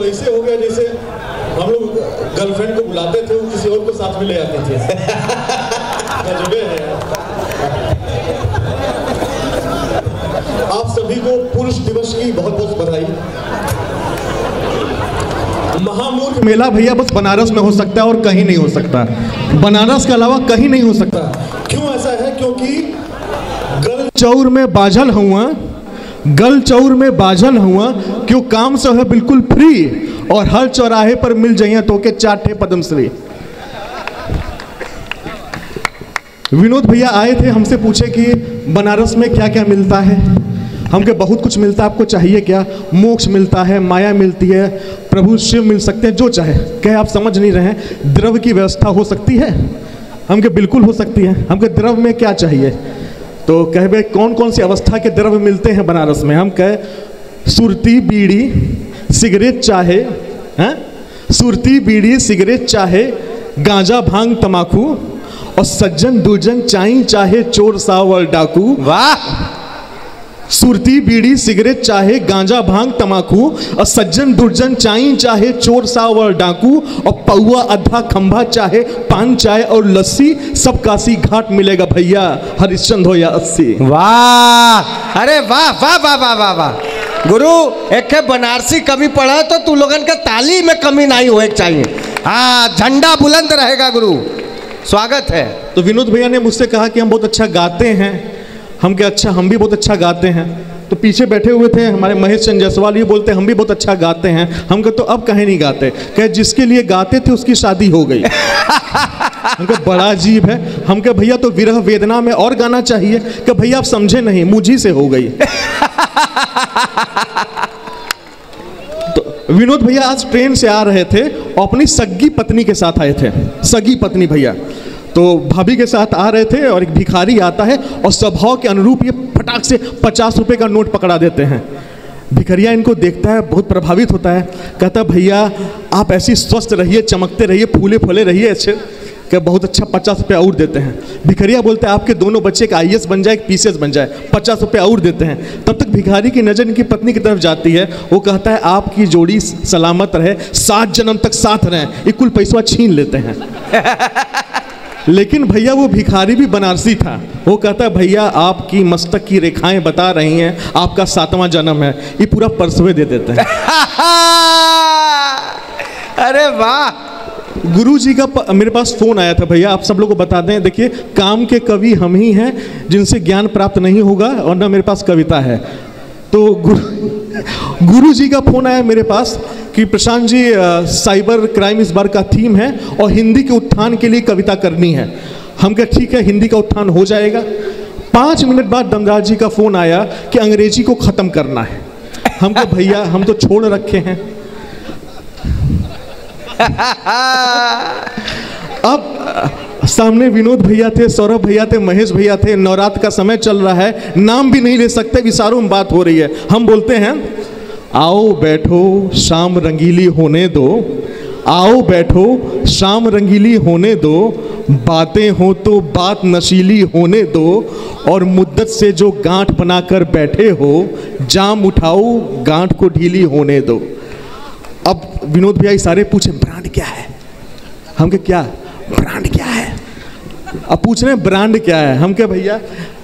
तो ऐसे हो गया जैसे हम लोग गर्लफ्रेंड को बुलाते थे, वो किसी और को साथ में ले आते थे। गजबे है। आप सभी को पुरुष दिवस की बहुत बहुत बधाई। महामूर्ख मेला भैया बस बनारस में हो सकता है और कहीं नहीं हो सकता, बनारस के अलावा कहीं नहीं हो सकता। क्यों ऐसा है? क्योंकि गल चौर में बाझल हुआ, गल चौर में बाझल हुआ, क्यों काम से है बिल्कुल फ्री और हर चौराहे पर मिल जाइए तो के चाटे पद्मश्री। विनोद भैया आए थे, हमसे पूछे कि बनारस में क्या क्या मिलता है। हम के बहुत कुछ मिलता है, आपको चाहिए क्या? मोक्ष मिलता है, माया मिलती है, प्रभु शिव मिल सकते हैं, जो चाहे। कहे आप समझ नहीं रहे हैं, द्रव्य की व्यवस्था हो सकती है? हम के बिल्कुल हो सकती है। हमके द्रव्य में क्या चाहिए? तो कहे भाई कौन कौन सी अवस्था के द्रव्य मिलते हैं बनारस में? हम कहे सुरती बीड़ी सिगरेट चाहे, हैं? सुरती बीड़ी सिगरेट चाहे, गांजा भांग तमाकू और सज्जन दुर्जन चाई चाहे चोर सावर डाकू। वाह! सुरती बीड़ी सिगरेट चाहे, गांजा भांग तमाकू और सज्जन दुर्जन चाई चाहे चोर सावर डाकू और पौआ अधा खंभा चाहे पान चाय और लस्सी, सब काशी घाट मिलेगा भैया, हरिश्चंद्र हो या 80। वाह! अरे वाह वाह वाह वाह वाह वाह! गुरु एक बनारसी कवि पढ़ा तो तू लोगन के ताली में कमी नहीं होए चाहिए। हाँ, झंडा बुलंद रहेगा गुरु। स्वागत है। तो विनोद भैया ने मुझसे कहा कि हम बहुत अच्छा गाते हैं। हम क्या अच्छा, हम भी बहुत अच्छा गाते हैं। तो पीछे बैठे हुए थे हमारे महेश चंद जायसवाल, ये बोलते हम भी बहुत अच्छा गाते हैं। हम कहे तो अब कहीं नहीं गाते। कहे जिसके लिए गाते थे उसकी शादी हो गई। हम कहे बड़ा अजीब है। हम कहे भैया तो विरह वेदना में और गाना चाहिए। कि भैया आप समझे नहीं, मुझी से हो गई। तो विनोद भैया आज ट्रेन से आ रहे थे और अपनी सगी पत्नी के साथ आए थे। सगी पत्नी भैया तो भाभी के साथ आ रहे थे और एक भिखारी आता है और स्वभाव के अनुरूप ये फटाक से 50 रुपए का नोट पकड़ा देते हैं। भिखरिया इनको देखता है, बहुत प्रभावित होता है। कहता भैया आप ऐसी स्वस्थ रहिए, चमकते रहिए, फूले फले रहिए, अच्छे। क्या बहुत अच्छा, 50 रुपये और देते हैं। भिखरिया बोलते हैं आपके दोनों बच्चे का IAS बन जाए, PCS बन जाए, 50 रुपये और देते हैं। तब तक भिखारी की नज़र इनकी पत्नी की तरफ जाती है। वो कहता है आपकी जोड़ी सलामत रहे, 7 जन्म तक साथ रहें। ये कुल पैसा छीन लेते हैं। लेकिन भैया वो भिखारी भी बनारसी था। वो कहता है भैया आपकी मस्तक की रेखाएं बता रही हैं आपका 7वां जन्म है। ये पूरा परसवे दे देते हैं। अरे वाह! गुरुजी का मेरे पास फोन आया था। भैया आप सब लोगों को बता दें, देखिए काम के कवि हम ही हैं जिनसे ज्ञान प्राप्त नहीं होगा और ना मेरे पास कविता है। तो गुरुजी का फोन आया मेरे पास कि प्रशांत जी साइबर क्राइम इस बार का थीम है और हिंदी के उत्थान के लिए कविता करनी है। हम कहा ठीक है, हिंदी का उत्थान हो जाएगा। 5 मिनट बाद दमराज जी का फोन आया कि अंग्रेजी को ख़त्म करना है। हम कहा भैया हम तो छोड़ रखे हैं। अब सामने विनोद भैया थे, सौरभ भैया थे, महेश भैया थे। नवरात्र का समय चल रहा है, नाम भी नहीं ले सकते, विचारों में बात हो रही है। हम बोलते हैं आओ बैठो शाम रंगीली होने दो, आओ बैठो शाम रंगीली होने दो, बातें हो तो बात नशीली होने दो, और मुद्दत से जो गांठ बनाकर बैठे हो, जाम उठाओ गांठ को ढीली होने दो। अब विनोद भैया इशारे पूछे ब्रांड क्या है? हम के क्या ब्रांड क्या है? अब पूछ रहे हैं ब्रांड क्या है? हम के भैया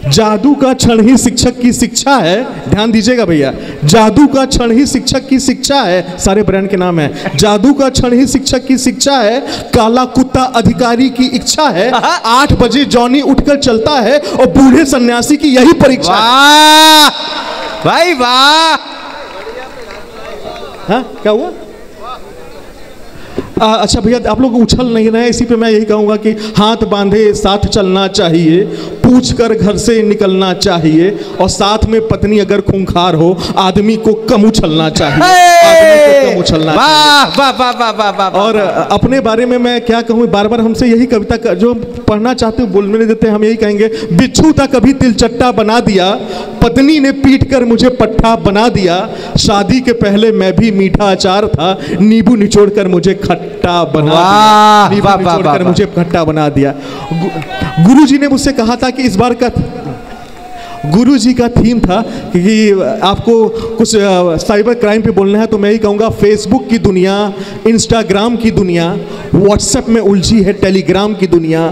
जादू का क्षण ही शिक्षक की शिक्षा है। ध्यान दीजिएगा भैया, जादू का क्षण ही शिक्षक की शिक्षा है। सारे ब्रांड के नाम है। जादू का क्षण ही शिक्षक की शिक्षा है, काला कुत्ता अधिकारी की इच्छा है, 8 बजे जॉनी उठकर चलता है और बूढ़े सन्यासी की यही परीक्षा है। भाई वाह! हाँ क्या हुआ? अच्छा भैया आप लोग उछल नहीं रहे, इसी पे मैं यही कहूँगा कि हाथ बांधे साथ चलना चाहिए, पूछ कर घर से निकलना चाहिए, और साथ में पत्नी अगर खूंखार हो आदमी को कम उछलना चाहिए। आदमी को कम उछलना चाहिए। वाह वाह वाह वाह वाह! और अपने बारे में मैं क्या कहूँ, बार बार हमसे यही कविता जो पढ़ना चाहते हो बोलने देते हैं। हम यही कहेंगे, बिच्छू था कभी तिलचट्टा बना दिया, पत्नी ने पीट कर मुझे पट्टा बना दिया, शादी के पहले मैं भी मीठा अचार था, नींबू निचोड़ कर मुझे खट्टा बना दिया, नींबू निचोड़ कर मुझे खट्टा बना दिया। गुरुजी ने मुझसे कहा था कि इस बार का गुरु जी का थीम था कि आपको कुछ साइबर क्राइम पे बोलना है, तो मैं ही कहूँगा फेसबुक की दुनिया, इंस्टाग्राम की दुनिया, व्हाट्सएप में उलझी है टेलीग्राम की दुनिया,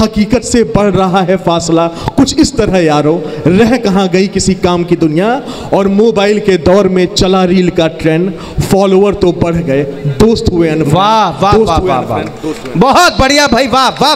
हकीकत से बढ़ रहा है फासला, कुछ इस तरह यारो, रह कहाँ गई किसी काम की दुनिया, और मोबाइल के दौर में चला रील का ट्रेंड, फॉलोअर तो बढ़ गए, दोस्त हुए अनफ्रेंड। वाह वाह वाह वाह वाह, बहुत बढ़िया भाई, वाह वाह।